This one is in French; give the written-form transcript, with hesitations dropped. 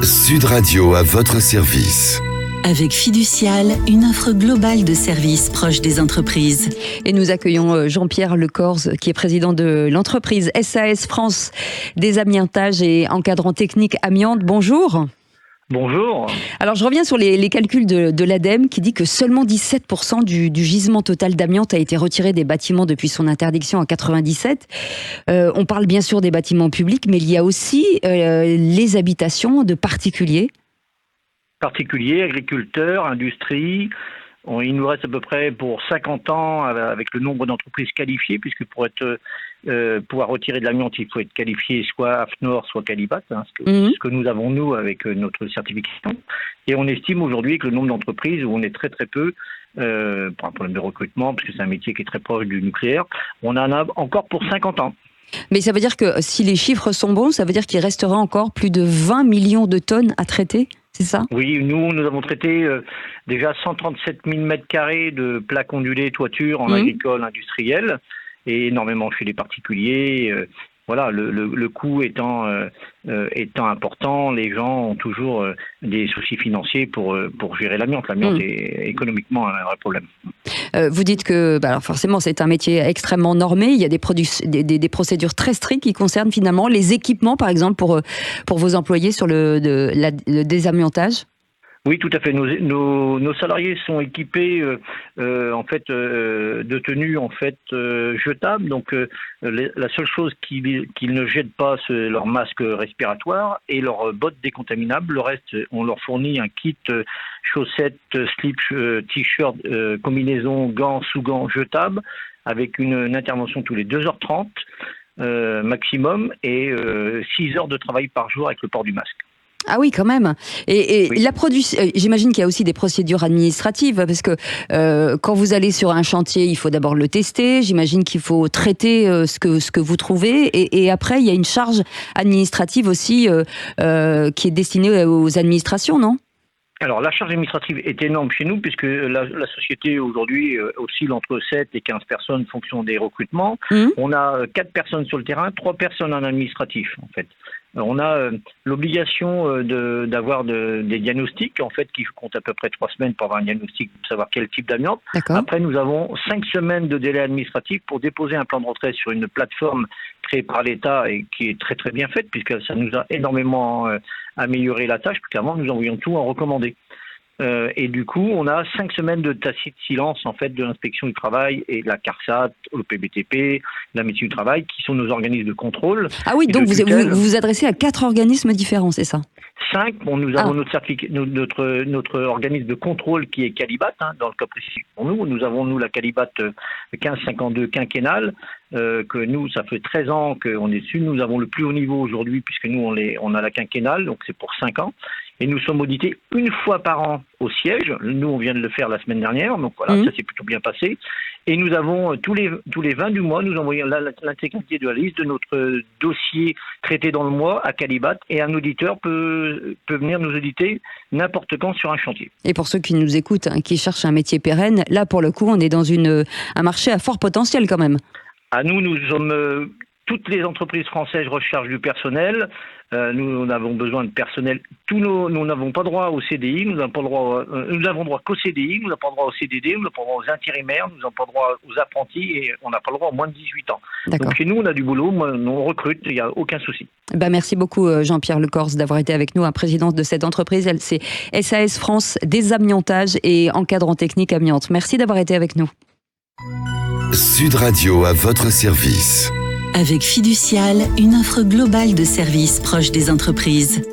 Sud Radio à votre service. Avec Fiducial, une offre globale de services proches des entreprises. Et nous accueillons Jean-Pierre Lecorse, qui est président de l'entreprise SAS France des amiantages et encadrant technique amiante. Bonjour. Bonjour. Alors je reviens sur les calculs de l'ADEME qui dit que seulement 17% du gisement total d'amiante a été retiré des bâtiments depuis son interdiction en 97. On parle bien sûr des bâtiments publics, mais il y a aussi les habitations de particuliers. Particuliers, agriculteurs, industrie. Il nous reste à peu près pour 50 ans avec le nombre d'entreprises qualifiées, puisque pour pouvoir retirer de l'amiante, il faut être qualifié soit AFNOR, soit Calibat, ce que nous avons nous avec notre certification. Et on estime aujourd'hui que le nombre d'entreprises où on est très très peu, pour un problème de recrutement, parce que c'est un métier qui est très proche du nucléaire, on en a encore pour 50 ans. Mais ça veut dire que si les chiffres sont bons, ça veut dire qu'il restera encore plus de 20 millions de tonnes à traiter, c'est ça ? Oui, nous avons traité déjà 137 000 m² de plaques ondulées toiture en agricole industriel et énormément chez les particuliers. Voilà, le coût étant important, les gens ont toujours des soucis financiers pour gérer l'amiante. L'amiante est économiquement un vrai problème. Vous dites que alors forcément c'est un métier extrêmement normé, il y a des procédures très strictes qui concernent finalement les équipements par exemple pour vos employés sur le désamiantage. Oui, tout à fait. Nos salariés sont équipés de tenues jetables. Donc la seule chose qu'ils ne jettent pas, c'est leur masque respiratoire et leurs bottes décontaminables. Le reste, on leur fournit un kit chaussettes, slips, t-shirts, combinaisons, gants, sous-gants jetables avec une intervention tous les 2h30 maximum et 6 heures de travail par jour avec le port du masque. Ah oui, quand même. Et oui. J'imagine qu'il y a aussi des procédures administratives, parce que quand vous allez sur un chantier, il faut d'abord le tester. J'imagine qu'il faut traiter ce que vous trouvez. Et après, il y a une charge administrative aussi qui est destinée aux administrations, non ? Alors, la charge administrative est énorme chez nous, puisque la société, aujourd'hui, oscille entre 7 et 15 personnes en fonction des recrutements. On a 4 personnes sur le terrain, 3 personnes en administratif, en fait. On a l'obligation d'avoir des diagnostics, en fait, qui comptent à peu près 3 semaines pour avoir un diagnostic, pour savoir quel type d'amiante. Après, nous avons 5 semaines de délai administratif pour déposer un plan de retrait sur une plateforme créée par l'État et qui est très très bien faite, puisque ça nous a énormément amélioré la tâche, puisqu'avant, nous envoyions tout en recommandé. Et du coup, on a 5 semaines de tacite silence en fait de l'inspection du travail et de la CARSAT, le PBTP, la médecine du travail, qui sont nos organismes de contrôle. Ah oui, donc vous vous adressez à 4 organismes différents, c'est ça ? 5. Bon, nous avons notre organisme de contrôle qui est Calibat, dans le cas précis pour nous. Nous avons la Calibat 1552 quinquennale, que nous, ça fait 13 ans qu'on est dessus. Nous avons le plus haut niveau aujourd'hui, puisque nous, on a la quinquennale, donc c'est pour 5 ans. Et nous sommes audités une fois par an au siège. Nous, on vient de le faire la semaine dernière, donc voilà, ça s'est plutôt bien passé. Et nous avons tous les 20 du mois, nous envoyons l'intégralité de la liste de notre dossier traité dans le mois à Calibat, et un auditeur peut venir nous auditer n'importe quand sur un chantier. Et pour ceux qui nous écoutent, qui cherchent un métier pérenne, là pour le coup, on est dans un marché à fort potentiel quand même. À nous sommes toutes les entreprises françaises recherchent du personnel. Nous avons besoin de personnel. Nous n'avons pas droit au CDI, nous n'avons droit qu'au CDI, nous n'avons pas droit au CDD, nous n'avons pas droit aux intérimaires, nous n'avons pas droit aux apprentis et on n'a pas le droit aux moins de 18 ans. D'accord. Donc chez nous, on a du boulot, on recrute, il n'y a aucun souci. Merci beaucoup Jean-Pierre Lecorse d'avoir été avec nous, président de cette entreprise. C'est SAS France des amiantages et encadrant technique amiante. Merci d'avoir été avec nous. Sud Radio à votre service. Avec Fiducial, une offre globale de services proches des entreprises.